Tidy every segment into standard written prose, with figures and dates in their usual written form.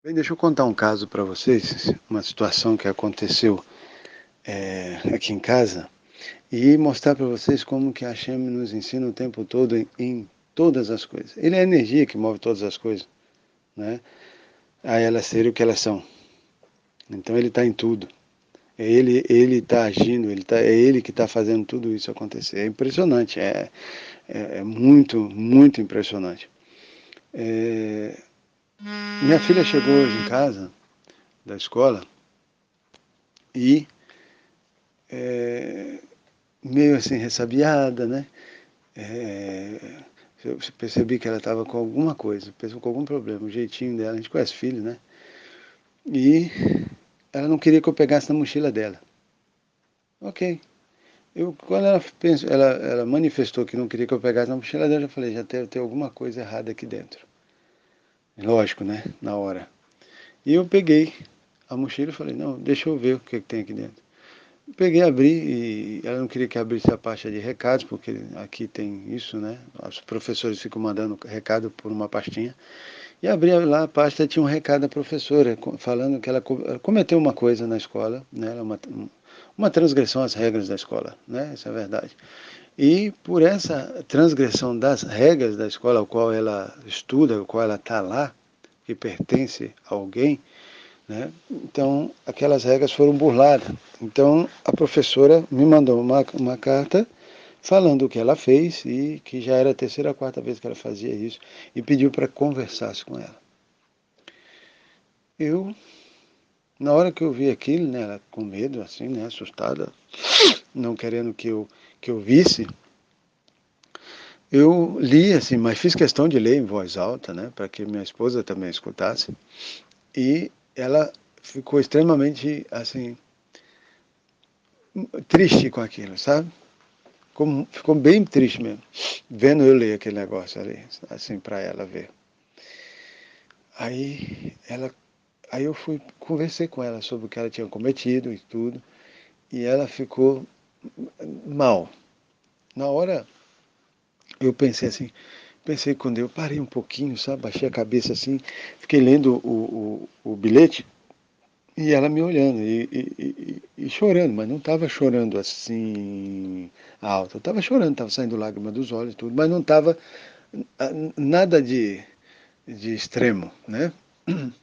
Bem, deixa eu contar um caso para vocês, uma situação que aconteceu aqui em casa e mostrar para vocês como que a Hashem nos ensina o tempo todo em todas as coisas. Ele é a energia que move todas as coisas, né? A elas serem o que elas são. Então ele está em tudo. Ele está agindo, é ele que está fazendo tudo isso acontecer. É impressionante, é muito, muito impressionante. É, minha filha chegou hoje em casa da escola e é, meio assim ressabiada, né? Eu percebi que ela estava com alguma coisa, com algum problema, o jeitinho dela, a gente conhece filho, né? E ela não queria que eu pegasse na mochila dela. Ok. Quando ela manifestou que não queria que eu pegasse na mochila dela, eu já falei, já tem alguma coisa errada aqui dentro. Lógico, né? Na hora. E eu peguei a mochila e falei, não, deixa eu ver o que tem aqui dentro. Peguei, abri e ela não queria que abrisse a pasta de recados, porque aqui tem isso, né? Os professores ficam mandando recado por uma pastinha. E abri lá a pasta e tinha um recado da professora, falando que ela cometeu uma coisa na escola, né? Uma transgressão às regras da escola, né? Isso é verdade. E por essa transgressão das regras da escola ao qual ela estuda, ao qual ela está lá, que pertence a alguém, né? Então, aquelas regras foram burladas. Então, a professora me mandou uma carta falando o que ela fez e que já era a terceira ou quarta vez que ela fazia isso e pediu para conversasse com ela. Eu, na hora que eu vi aquilo, né, ela com medo, assim, né, assustada, não querendo que eu visse, eu li, assim, mas fiz questão de ler em voz alta, né, para que minha esposa também escutasse, e ela ficou extremamente, assim, triste com aquilo, sabe? Ficou bem triste mesmo, vendo eu ler aquele negócio ali, assim, para ela ver. Aí ela, aí eu conversei com ela sobre o que ela tinha cometido e tudo, e ela ficou mal. Na hora eu pensei assim, pensei quando eu parei um pouquinho, sabe, baixei a cabeça assim, fiquei lendo o bilhete e ela me olhando e chorando, mas não estava chorando assim alto, estava chorando, estava saindo lágrima dos olhos e tudo, mas não estava nada de extremo, né?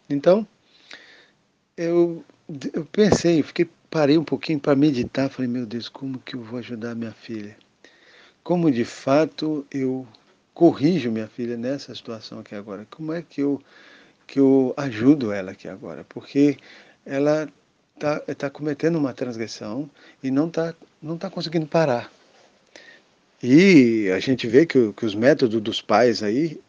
Então, eu, eu pensei, parei um pouquinho para meditar, falei, meu Deus, como que eu vou ajudar minha filha? Como de fato eu corrijo minha filha nessa situação aqui agora? Como é que eu ajudo ela aqui agora? Porque ela tá cometendo uma transgressão e não tá conseguindo parar. E a gente vê que os métodos dos pais aí,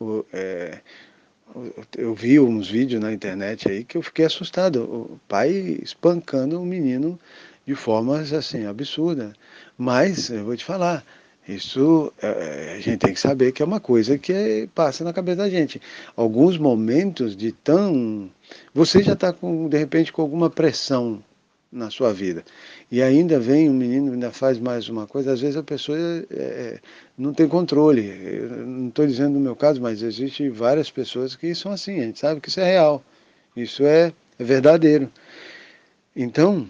eu vi uns vídeos na internet aí que eu fiquei assustado. O pai espancando o menino de formas assim absurdas. Mas eu vou te falar, isso a gente tem que saber que é uma coisa que passa na cabeça da gente. Alguns momentos de tão. Você já está de repente com alguma pressão na sua vida. E ainda vem um menino, ainda faz mais uma coisa, às vezes a pessoa não tem controle. Eu não estou dizendo no meu caso, mas existem várias pessoas que são assim, a gente sabe que isso é real, isso é verdadeiro. Então,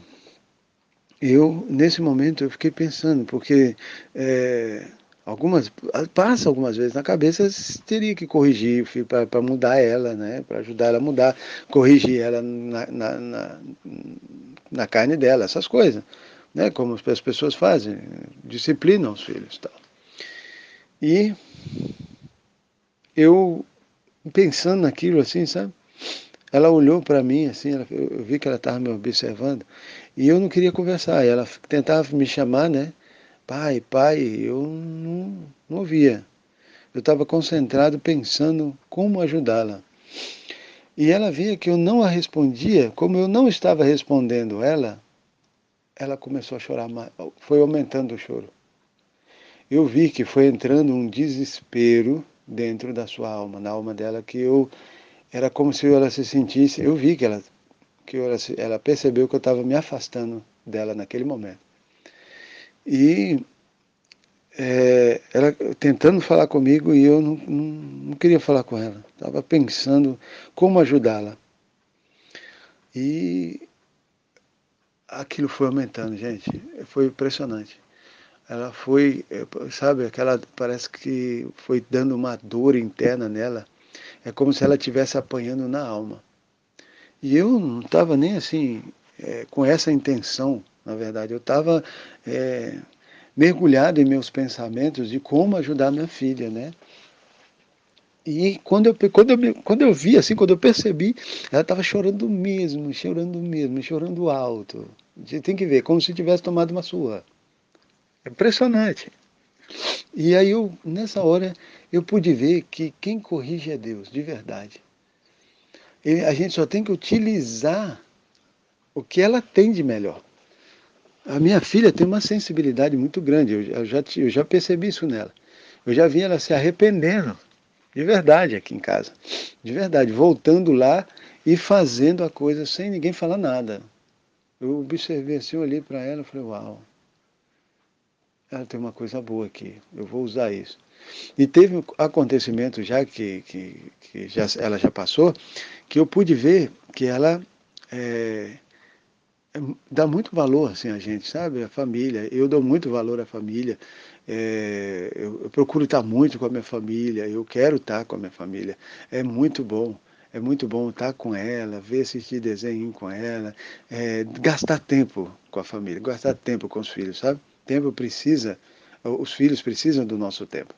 nesse momento, eu fiquei pensando, porque é, passa algumas vezes na cabeça, teria que corrigir o filho para mudar ela, né? Para ajudar ela a mudar, corrigir ela na carne dela, essas coisas, né? Como as pessoas fazem, disciplinam os filhos, tal. E eu pensando naquilo assim, sabe? Ela olhou para mim assim, eu vi que ela estava me observando e eu não queria conversar. Ela tentava me chamar, né? Pai, pai, eu não ouvia. Eu estava concentrado pensando como ajudá-la. E ela via que eu não a respondia, como eu não estava respondendo ela começou a chorar mais, foi aumentando o choro. Eu vi que foi entrando um desespero dentro da sua alma, na alma dela, que era como se ela se sentisse, eu vi que ela percebeu que eu estava me afastando dela naquele momento. E ela tentando falar comigo e eu não queria falar com ela. Estava pensando como ajudá-la. E aquilo foi aumentando, gente. Foi impressionante. Ela foi, sabe, aquela, parece que foi dando uma dor interna nela. É como se ela estivesse apanhando na alma. E eu não estava nem assim, com essa intenção, na verdade. Eu estava mergulhado em meus pensamentos de como ajudar minha filha, né? E quando eu vi, assim, quando eu percebi, ela estava chorando mesmo, chorando mesmo, chorando alto. Você tem que ver, como se tivesse tomado uma surra. É impressionante. E aí nessa hora, eu pude ver que quem corrige é Deus, de verdade. A gente só tem que utilizar o que ela tem de melhor. A minha filha tem uma sensibilidade muito grande, eu já percebi isso nela. Eu já vi ela se arrependendo, de verdade, aqui em casa. De verdade, voltando lá e fazendo a coisa sem ninguém falar nada. Eu observei assim, eu olhei para ela e falei, uau, ela tem uma coisa boa aqui, eu vou usar isso. E teve um acontecimento já que ela já passou, que eu pude ver que ela é, dá muito valor assim a gente, sabe? A família. Eu dou muito valor à família. Eu procuro estar muito com a minha família. Eu quero estar com a minha família. É muito bom. É muito bom estar com ela, ver assistir desenho com ela, gastar tempo com a família, gastar tempo com os filhos, sabe? Tempo precisa, os filhos precisam do nosso tempo.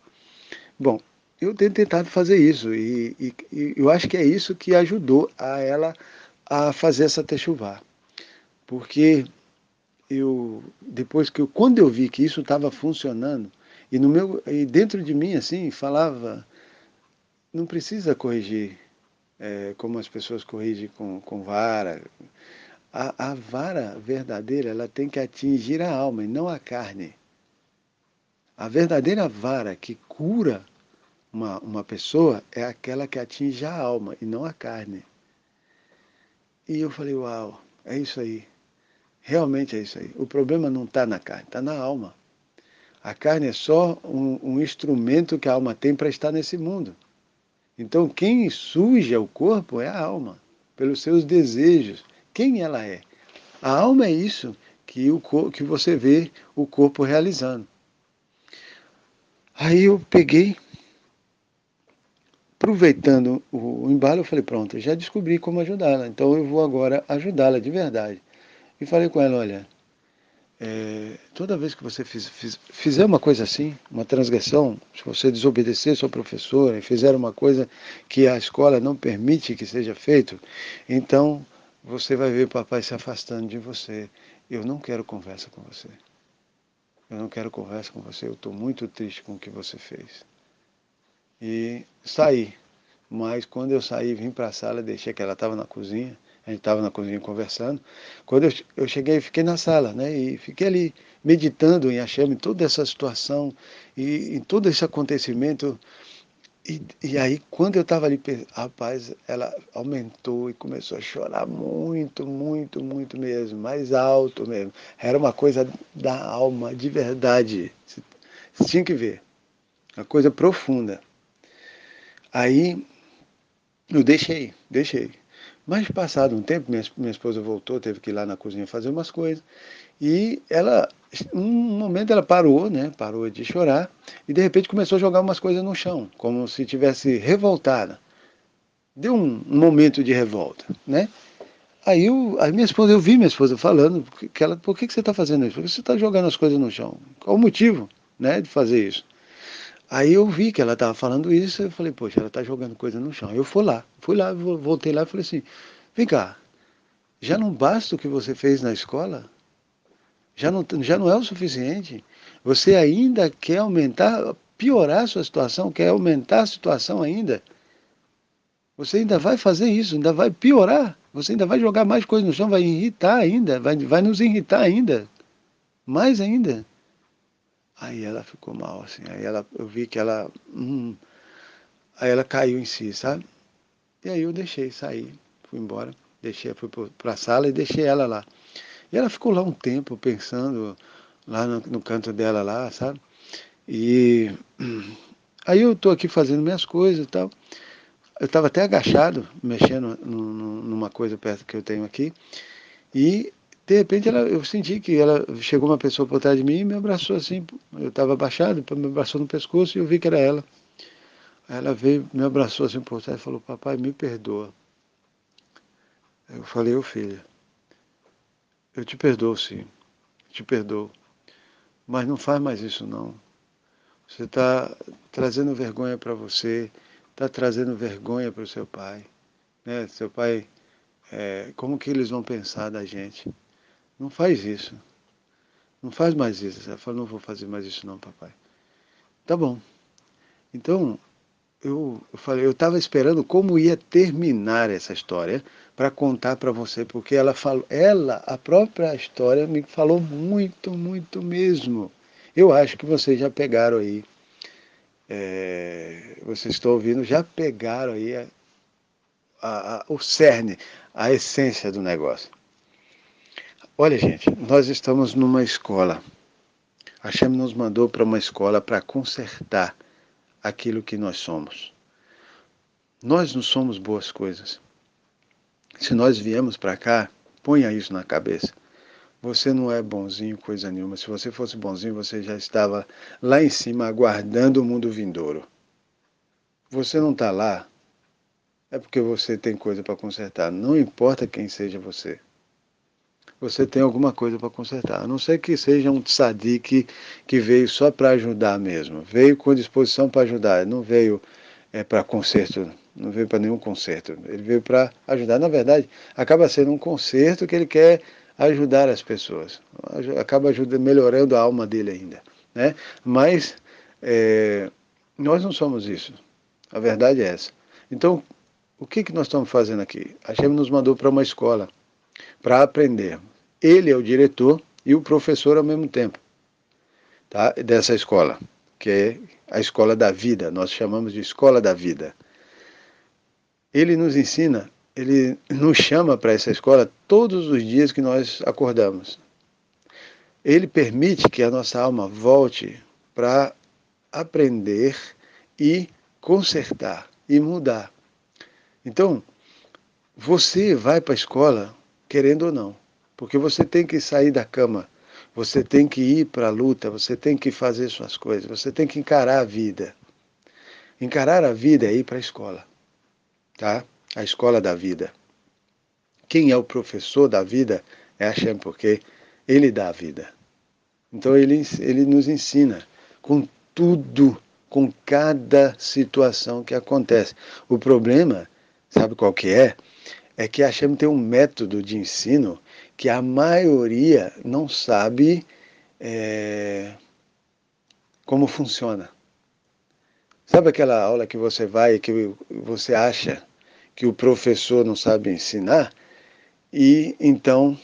Bom, eu tenho tentado fazer isso e eu acho que é isso que ajudou a ela a fazer essa techuvá. Porque quando eu vi que isso estava funcionando, e dentro de mim, assim, falava, não precisa corrigir como as pessoas corrigem com vara. A vara verdadeira, ela tem que atingir a alma e não a carne. A verdadeira vara que cura uma pessoa é aquela que atinge a alma e não a carne. E eu falei, uau, é isso aí. Realmente é isso aí. O problema não está na carne, está na alma. A carne é só um instrumento que a alma tem para estar nesse mundo. Então, quem suja o corpo é a alma, pelos seus desejos. Quem ela é? A alma é isso que você vê o corpo realizando. Aí eu peguei, aproveitando o embalo, eu falei, pronto, já descobri como ajudá-la. Então eu vou agora ajudá-la de verdade. E falei com ela, olha, toda vez que você fizer uma coisa assim, uma transgressão, se você desobedecer sua professora e fizer uma coisa que a escola não permite que seja feito, então você vai ver o papai se afastando de você. Eu não quero conversa com você. Eu não quero conversa com você. Eu estou muito triste com o que você fez. E saí. Mas quando eu saí, vim para a sala, deixei que ela estava na cozinha, a gente estava na cozinha conversando. Quando eu cheguei, fiquei na sala, né? E fiquei ali meditando em Hashem, em toda essa situação, e em todo esse acontecimento. E aí, quando eu estava ali, rapaz, ela aumentou e começou a chorar muito, muito, muito mesmo, mais alto mesmo. Era uma coisa da alma, de verdade. Você tinha que ver, uma coisa profunda. Aí eu deixei. Mas passado um tempo, minha esposa voltou, teve que ir lá na cozinha fazer umas coisas. E ela, um momento ela parou, né? Parou de chorar e de repente começou a jogar umas coisas no chão, como se tivesse revoltada. Deu um momento de revolta, né? Aí minha esposa, eu vi minha esposa falando que ela, por que você está fazendo isso? Por que você está jogando as coisas no chão? Qual o motivo, né, de fazer isso? Aí eu vi que ela estava falando isso, eu falei, poxa, ela está jogando coisa no chão. Eu fui lá, voltei lá e falei assim, vem cá, já não basta o que você fez na escola? Já não é o suficiente? Você ainda quer aumentar, piorar a sua situação, quer aumentar a situação ainda? Você ainda vai fazer isso, ainda vai piorar. Você ainda vai jogar mais coisa no chão, vai irritar ainda, vai nos irritar ainda, mais ainda. Aí ela ficou mal, assim. Eu vi que aí ela caiu em si, sabe? E aí eu deixei sair, fui embora, fui para a sala e deixei ela lá. E ela ficou lá um tempo pensando lá no canto dela lá, sabe? E aí eu tô aqui fazendo minhas coisas e tal. eu estava até agachado, mexendo numa coisa perto que eu tenho aqui, e de repente eu senti que ela chegou uma pessoa por trás de mim e me abraçou assim. Eu estava abaixado, me abraçou no pescoço e eu vi que era ela. Aí ela veio, me abraçou assim por trás e falou: papai, me perdoa. Eu falei: ô filha, eu te perdoo sim, te perdoo, mas não faz mais isso não. Você está trazendo vergonha para você, está trazendo vergonha para o seu pai. Né? Seu pai, como que eles vão pensar da gente? Não faz isso, não faz mais isso. Ela falou: não vou fazer mais isso não, papai. Tá bom. Então, eu falei, eu estava esperando como ia terminar essa história para contar para você, porque ela falou, a própria história me falou muito, muito mesmo. Eu acho que vocês já pegaram aí, vocês estão ouvindo, já pegaram aí o cerne, a essência do negócio. Olha, gente, nós estamos numa escola. A Hashem nos mandou para uma escola para consertar aquilo que nós somos. Nós não somos boas coisas. Se nós viemos para cá, ponha isso na cabeça. Você não é bonzinho, coisa nenhuma. Se você fosse bonzinho, você já estava lá em cima aguardando o mundo vindouro. Você não está lá, é porque você tem coisa para consertar. Não importa quem seja você. Você tem alguma coisa para consertar. A não ser que seja um tzadik que veio só para ajudar mesmo. Veio com disposição para ajudar. Não veio para conserto. Não veio para nenhum conserto. Ele veio para ajudar. Na verdade, acaba sendo um conserto que ele quer ajudar as pessoas. Acaba melhorando a alma dele ainda. Né? Mas nós não somos isso. A verdade é essa. Então, o que nós estamos fazendo aqui? A Hashem nos mandou para uma escola para aprender. Ele é o diretor e o professor ao mesmo tempo, tá? Dessa escola, que é a escola da vida, nós chamamos de escola da vida. Ele nos ensina, ele nos chama para essa escola todos os dias que nós acordamos. Ele permite que a nossa alma volte para aprender e consertar e mudar. Então, você vai para a escola querendo ou não, porque você tem que sair da cama, você tem que ir para a luta, você tem que fazer suas coisas, você tem que encarar a vida. Encarar a vida é ir para a escola, tá? A escola da vida. Quem é o professor da vida é Hashem, porque ele dá a vida. Então ele nos ensina com tudo, com cada situação que acontece. O problema, sabe qual que é? É que a Hashem tem um método de ensino que a maioria não sabe como funciona. Sabe aquela aula que você vai e que você acha que o professor não sabe ensinar e então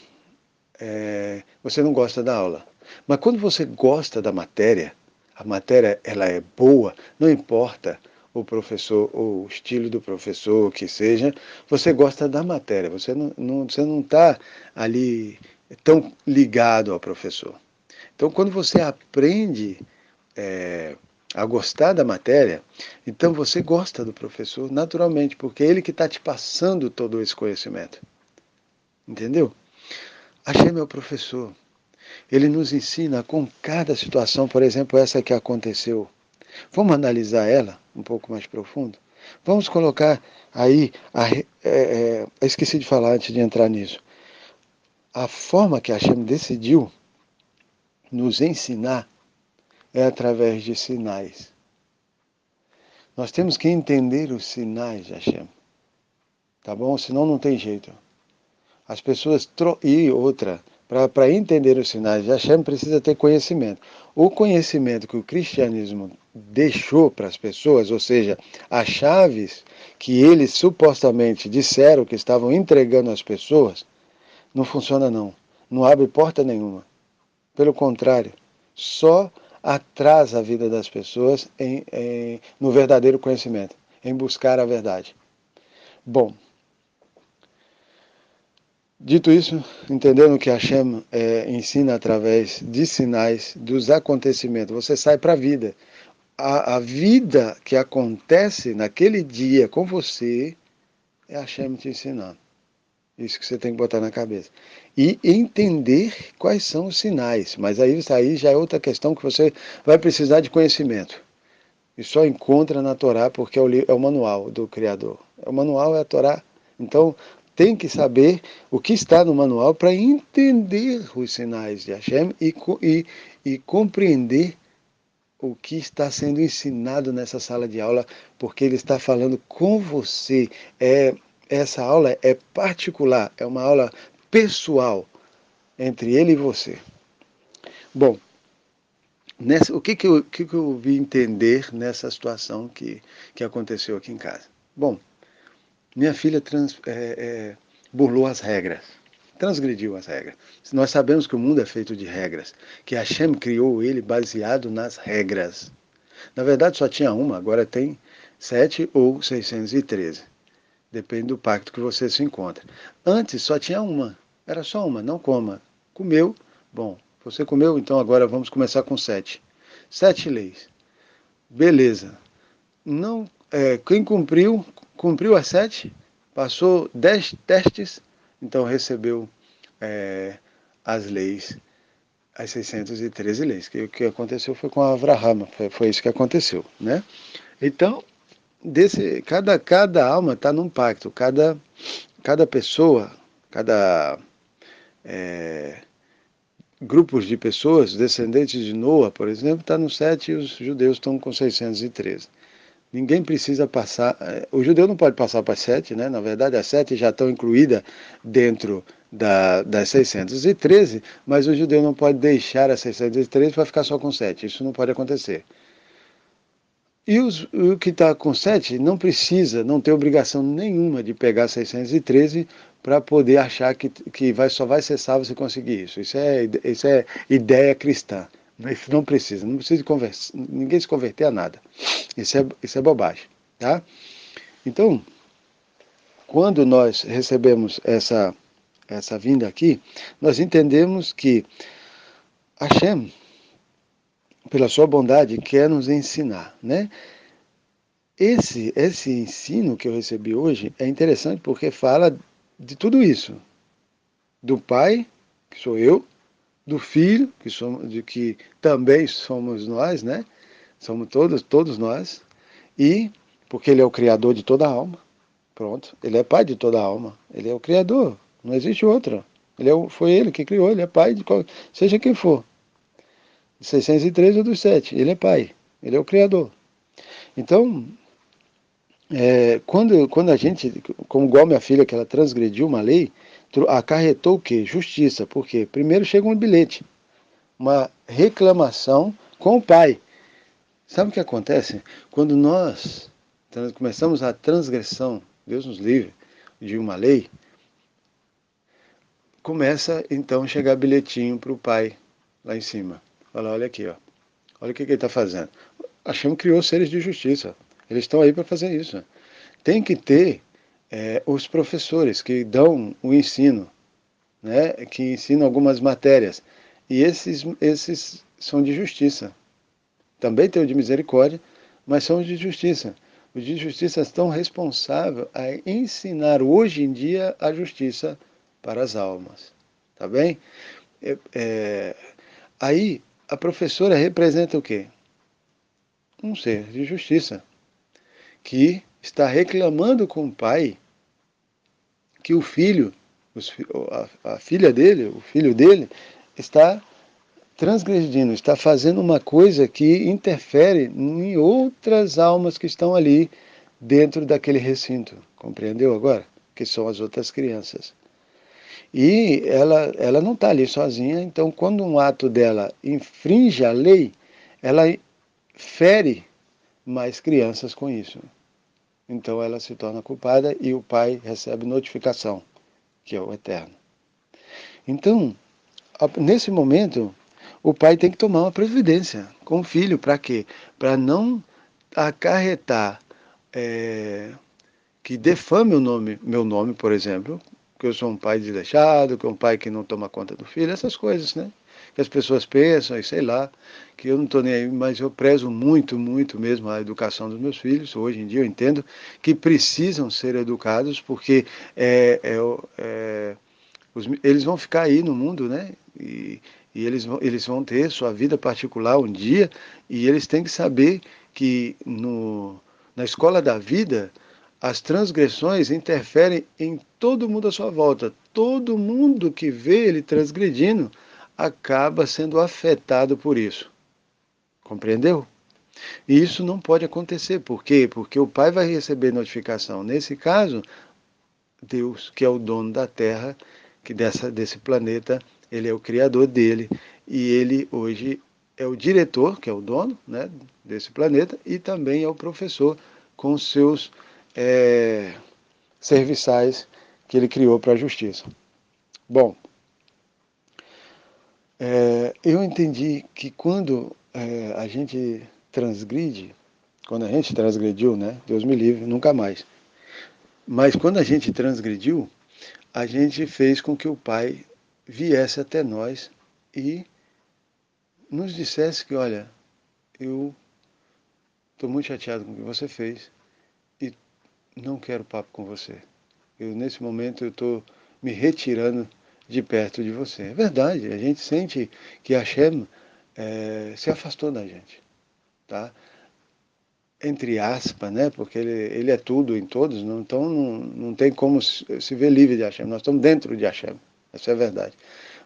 você não gosta da aula. Mas quando você gosta da matéria, a matéria ela é boa, não importa o professor, ou o estilo do professor, o que seja, você gosta da matéria, você não está ali tão ligado ao professor. Então, quando você aprende a gostar da matéria, então você gosta do professor naturalmente, porque é ele que está te passando todo esse conhecimento. Entendeu? Hashem é o professor. Ele nos ensina com cada situação, por exemplo, essa que aconteceu. Vamos analisar ela um pouco mais profundo? Vamos colocar aí, esqueci de falar antes de entrar nisso, a forma que Hashem decidiu nos ensinar é através de sinais. Nós temos que entender os sinais de Hashem, tá bom? Senão não tem jeito. As pessoas, e outra, para entender os sinais de Hashem precisa ter conhecimento. O conhecimento que o cristianismo deixou para as pessoas, ou seja, as chaves que eles supostamente disseram que estavam entregando às pessoas, não funciona não. Não abre porta nenhuma. Pelo contrário, só atrasa a vida das pessoas no verdadeiro conhecimento, em buscar a verdade. Bom, dito isso, entendendo que Hashem ensina através de sinais, dos acontecimentos, você sai para a vida. a vida que acontece naquele dia com você é a Hashem te ensinando. Isso que você tem que botar na cabeça. E entender quais são os sinais. Mas aí já é outra questão que você vai precisar de conhecimento. E só encontra na Torá porque é o manual do Criador. O manual é a Torá. Então, tem que saber o que está no manual para entender os sinais de Hashem e compreender o que está sendo ensinado nessa sala de aula, porque ele está falando com você. Essa aula é particular, é uma aula pessoal entre ele e você. Bom, o que eu vi entender nessa situação que aconteceu aqui em casa? Bom, minha filha burlou as regras, transgrediu as regras. Nós sabemos que o mundo é feito de regras, que Hashem criou ele baseado nas regras. Na verdade só tinha uma, agora tem 7 ou 613. Depende do pacto que você se encontra. Antes só tinha uma, era só uma, não coma. Comeu, bom, você comeu, então agora vamos começar com 7. 7 leis. Beleza. Não, quem cumpriu as 7, passou 10 testes, então recebeu as leis, as 613 leis. O que aconteceu foi com Avraham, foi isso que aconteceu, né? Então, cada alma está num pacto, cada pessoa, cada grupos de pessoas, descendentes de Noa, por exemplo, está no 7 e os judeus estão com 613. Ninguém precisa passar, o judeu não pode passar para 7, né? Na verdade as 7 já estão incluídas dentro das 613, mas o judeu não pode deixar as 613 para ficar só com 7, isso não pode acontecer. E o que está com 7 não precisa, não tem obrigação nenhuma de pegar 613 para poder achar que só vai ser salvo se conseguir isso. Isso é ideia cristã. Isso não precisa ninguém se converter a nada. Isso é bobagem. Tá? Então, quando nós recebemos essa vinda aqui, nós entendemos que Hashem, pela sua bondade, quer nos ensinar, né? Esse ensino que eu recebi hoje é interessante porque fala de tudo isso. Do Pai, que sou eu, do Filho, que também somos nós, né? Somos todos nós, e porque ele é o Criador de toda a alma, pronto, ele é Pai de toda a alma, ele é o Criador, não existe outro. Foi ele que criou, ele é Pai seja quem for. 603 ou dos 7, ele é Pai, ele é o Criador. Então, quando a gente, como igual minha filha, que ela transgrediu uma lei, acarretou o quê? Justiça. Por quê? Primeiro chega um bilhete, uma reclamação com o pai. Sabe o que acontece? Quando nós começamos a transgressão, Deus nos livre, de uma lei, começa então a chegar bilhetinho para o pai lá em cima. Fala, olha aqui, ó. Olha o que ele está fazendo. Hashem criou seres de justiça. Eles estão aí para fazer isso. Tem que ter os professores que dão o ensino, né, que ensinam algumas matérias. E esses são de justiça. Também tem o de misericórdia, mas são os de justiça. Os de justiça estão responsáveis a ensinar hoje em dia a justiça para as almas. Tá bem? Aí, a professora representa o quê? Um ser de justiça, que está reclamando com o pai que o filho, a filha dele, o filho dele, está transgredindo, está fazendo uma coisa que interfere em outras almas que estão ali dentro daquele recinto. Compreendeu agora? Que são as outras crianças. E ela não está ali sozinha, então quando um ato dela infringe a lei, ela fere mais crianças com isso. Então ela se torna culpada e o pai recebe notificação, que é o eterno. Então, nesse momento, o pai tem que tomar uma providência com o filho. Para quê? Para não acarretar que defame meu nome, por exemplo, que eu sou um pai desleixado, que é um pai que não toma conta do filho, essas coisas, né? que as pessoas pensam, e sei lá, que eu não estou nem aí, mas eu prezo muito, muito mesmo a educação dos meus filhos. Hoje em dia eu entendo que precisam ser educados, porque é, é, é, eles vão ficar aí no mundo, né? E eles vão ter sua vida particular um dia, e eles têm que saber que na escola da vida, as transgressões interferem em todo mundo à sua volta. Todo mundo que vê ele transgredindo acaba sendo afetado por isso. Compreendeu? E isso não pode acontecer. Por quê? Porque o pai vai receber notificação. Nesse caso, Deus, que é o dono da Terra, que desse planeta, ele é o criador dele, e ele hoje é o diretor, que é o dono, né, desse planeta, e também é o professor com os seus serviçais que ele criou para a justiça. Bom, eu entendi que quando a gente transgride, quando a gente transgrediu, né, Deus me livre, nunca mais. Mas quando a gente transgrediu, a gente fez com que o Pai viesse até nós e nos dissesse que, olha, eu estou muito chateado com o que você fez e não quero papo com você. Nesse momento, eu estou me retirando de perto de você. É verdade, a gente sente que Hashem se afastou da gente, tá? Entre aspas, né? Porque ele é tudo em todos, não, então não tem como se ver livre de Hashem. Nós estamos dentro de Hashem, essa é a verdade.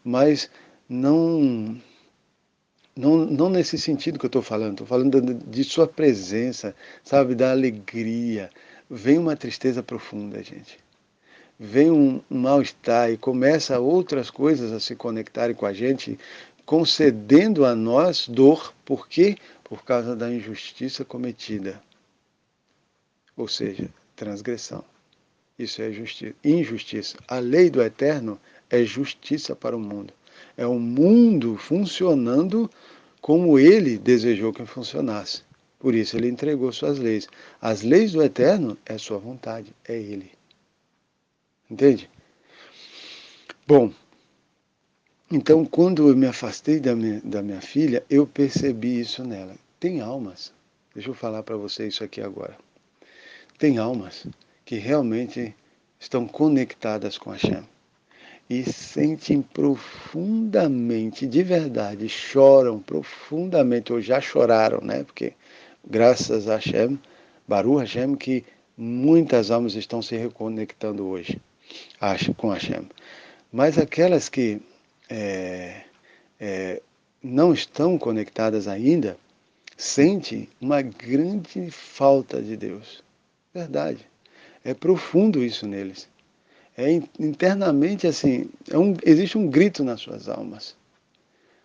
Mas não, não nesse sentido que eu estou falando de sua presença, sabe, da alegria. Vem uma tristeza profunda, gente. Vem um mal-estar e começa outras coisas a se conectarem com a gente, concedendo a nós dor. Por quê? Por causa da injustiça cometida. Ou seja, transgressão. Isso é injustiça. A lei do eterno é justiça para o mundo. É um mundo funcionando como ele desejou que funcionasse. Por isso ele entregou suas leis. As leis do eterno é sua vontade, é ele. Entende? Bom, então quando eu me afastei da minha filha, eu percebi isso nela. Tem almas, deixa eu falar para você isso aqui agora. Tem almas que realmente estão conectadas com a Hashem e sentem profundamente, de verdade, choram profundamente, ou já choraram, né? Porque graças a Hashem, Baruch Hashem, que muitas almas estão se reconectando hoje com Hashem. Mas aquelas que não estão conectadas ainda, sentem uma grande falta de Deus. Verdade. É profundo isso neles. Internamente assim, existe um grito nas suas almas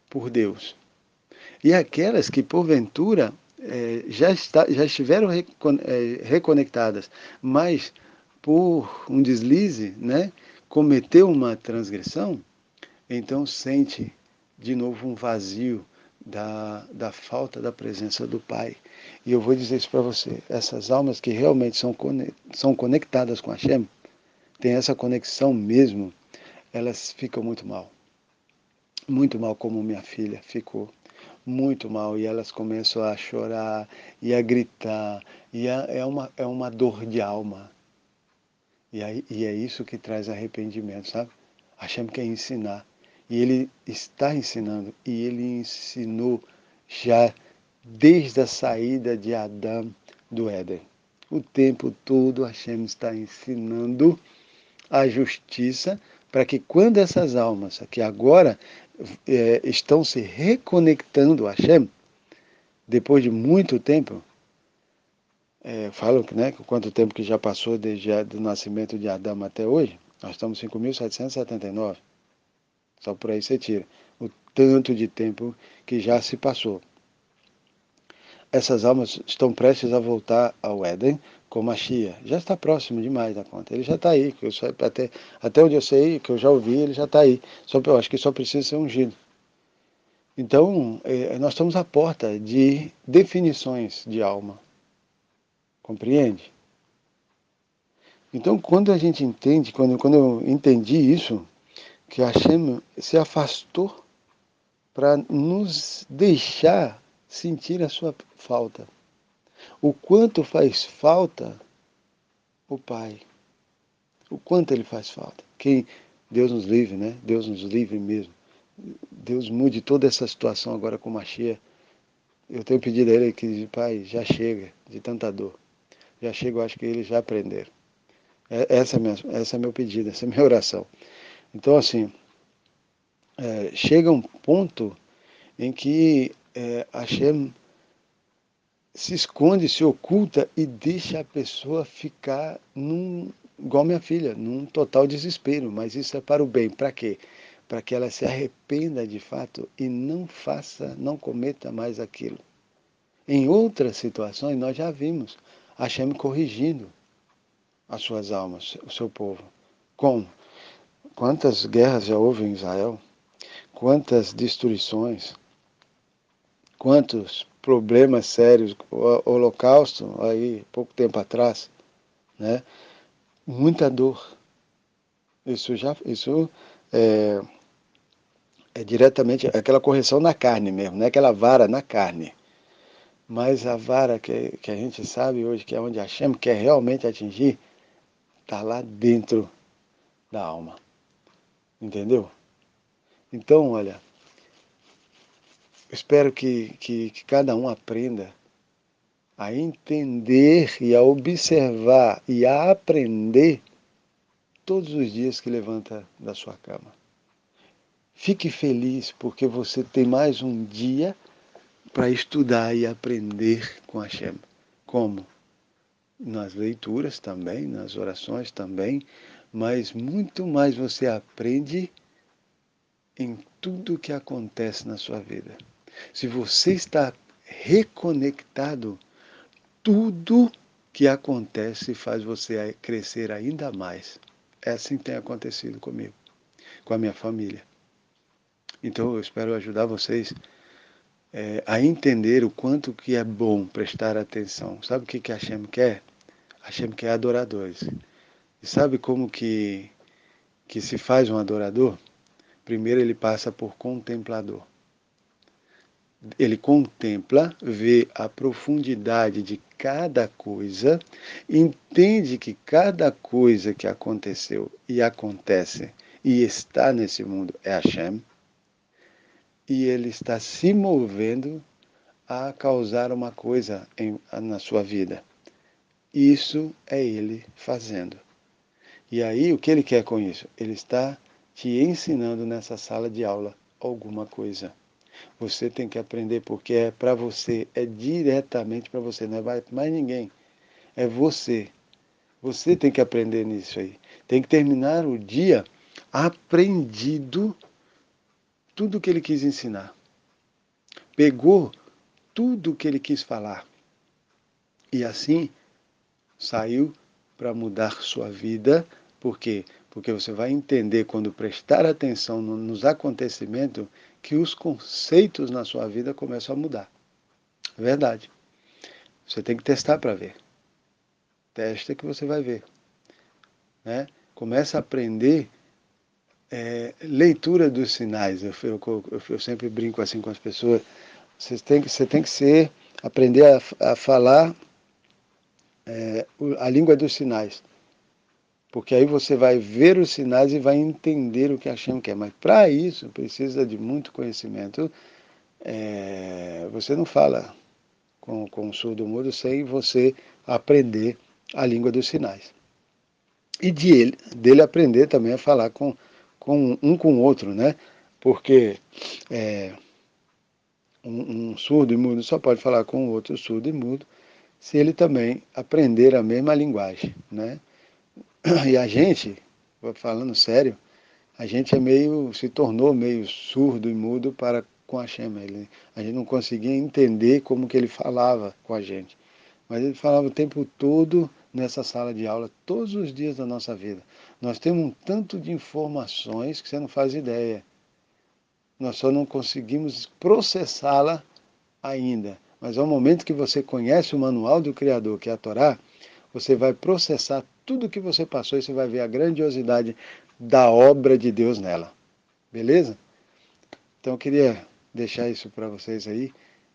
por Deus. E aquelas que porventura já estiveram reconectadas, mas por um deslize, né, cometeu uma transgressão, então sente de novo um vazio da falta da presença do Pai. E eu vou dizer isso para você, essas almas que realmente são conectadas com Hashem, tem essa conexão mesmo, elas ficam muito mal como minha filha ficou, muito mal, e elas começam a chorar e a gritar, e é uma dor de alma, e é isso que traz arrependimento, sabe? Hashem quer ensinar, e ele está ensinando, e ele ensinou já desde a saída de Adão do Éden. O tempo todo Hashem está ensinando a justiça, para que quando essas almas que agora estão se reconectando a Hashem, depois de muito tempo, falam que, né, quanto tempo que já passou desde o nascimento de Adão até hoje, nós estamos em 5.779, só por aí você tira o tanto de tempo que já se passou. Essas almas estão prestes a voltar ao Éden como a Shia. Já está próximo demais da conta. Ele já está aí. Até onde eu sei, que eu já ouvi, ele já está aí. Eu acho que só precisa ser ungido. Então, nós estamos à porta de definições de alma. Compreende? Então, quando a gente entende, quando eu entendi isso, que Hashem se afastou para nos deixar sentir a sua falta. O quanto faz falta o Pai. O quanto ele faz falta. Que Deus nos livre, né? Deus nos livre mesmo. Deus mude toda essa situação agora com Machia. Eu tenho pedido a ele que, Pai, já chega de tanta dor. Já chega, eu acho que eles já aprenderam. Essa é meu pedido, essa é minha oração. Então, assim, chega um ponto em que Hashem se esconde, se oculta e deixa a pessoa ficar igual minha filha, num total desespero. Mas isso é para o bem. Para quê? Para que ela se arrependa de fato e não cometa mais aquilo. Em outras situações, nós já vimos Hashem corrigindo as suas almas, o seu povo. Como? Quantas guerras já houve em Israel? Quantas destruições? Quantos problemas sérios? O Holocausto, aí, pouco tempo atrás, né? Muita dor. Isso é diretamente aquela correção na carne mesmo, não é aquela vara na carne. Mas a vara que a gente sabe hoje, que é onde Hashem quer realmente atingir, está lá dentro da alma. Entendeu? Então, olha, espero que cada um aprenda a entender e a observar e a aprender todos os dias que levanta da sua cama. Fique feliz porque você tem mais um dia para estudar e aprender com Hashem. Como? Nas leituras também, nas orações também, mas muito mais você aprende em tudo que acontece na sua vida. Se você está reconectado, tudo que acontece faz você crescer ainda mais. É assim que tem acontecido comigo, com a minha família. Então eu espero ajudar vocês a entender o quanto que é bom prestar atenção. Sabe o que a Hashem quer? A Hashem quer adoradores. E sabe como que se faz um adorador? Primeiro ele passa por contemplador. Ele contempla, vê a profundidade de cada coisa, entende que cada coisa que aconteceu e acontece e está nesse mundo é Hashem, e ele está se movendo a causar uma coisa na sua vida. Isso é ele fazendo. E aí, o que ele quer com isso? Ele está te ensinando nessa sala de aula alguma coisa. Você tem que aprender porque é para você, é diretamente para você, não é mais ninguém. É você. Você tem que aprender nisso aí. Tem que terminar o dia aprendido tudo o que ele quis ensinar. Pegou tudo o que ele quis falar. E assim saiu para mudar sua vida. Por quê? Porque você vai entender, quando prestar atenção nos acontecimentos, que os conceitos na sua vida começam a mudar. É verdade. Você tem que testar para ver. Testa que você vai ver. Né? Começa a aprender leitura dos sinais. Eu sempre brinco assim com as pessoas. Você tem que aprender a falar a língua dos sinais. Porque aí você vai ver os sinais e vai entender o que a Hashem quer. Mas para isso precisa de muito conhecimento. Você não fala com o surdo mudo sem você aprender a língua dos sinais. E dele aprender também a falar com o outro, né? Porque um surdo e mudo só pode falar com o outro surdo e mudo se ele também aprender a mesma linguagem, né? E a gente, falando sério, a gente se tornou meio surdo e mudo para com Hashem. A gente não conseguia entender como que ele falava com a gente. Mas ele falava o tempo todo nessa sala de aula, todos os dias da nossa vida. Nós temos um tanto de informações que você não faz ideia. Nós só não conseguimos processá-la ainda. Mas ao momento que você conhece o manual do Criador, que é a Torá, você vai processar tudo o que você passou e você vai ver a grandiosidade da obra de Deus nela. Beleza? Então eu queria deixar isso para vocês aí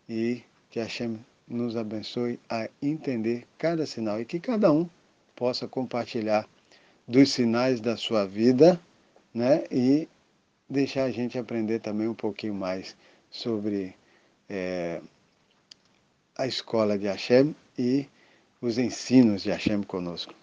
e que a Hashem nos abençoe a entender cada sinal e que cada um possa compartilhar dos sinais da sua vida, né? E deixar a gente aprender também um pouquinho mais sobre a escola de Hashem e os ensinos de Hashem conosco.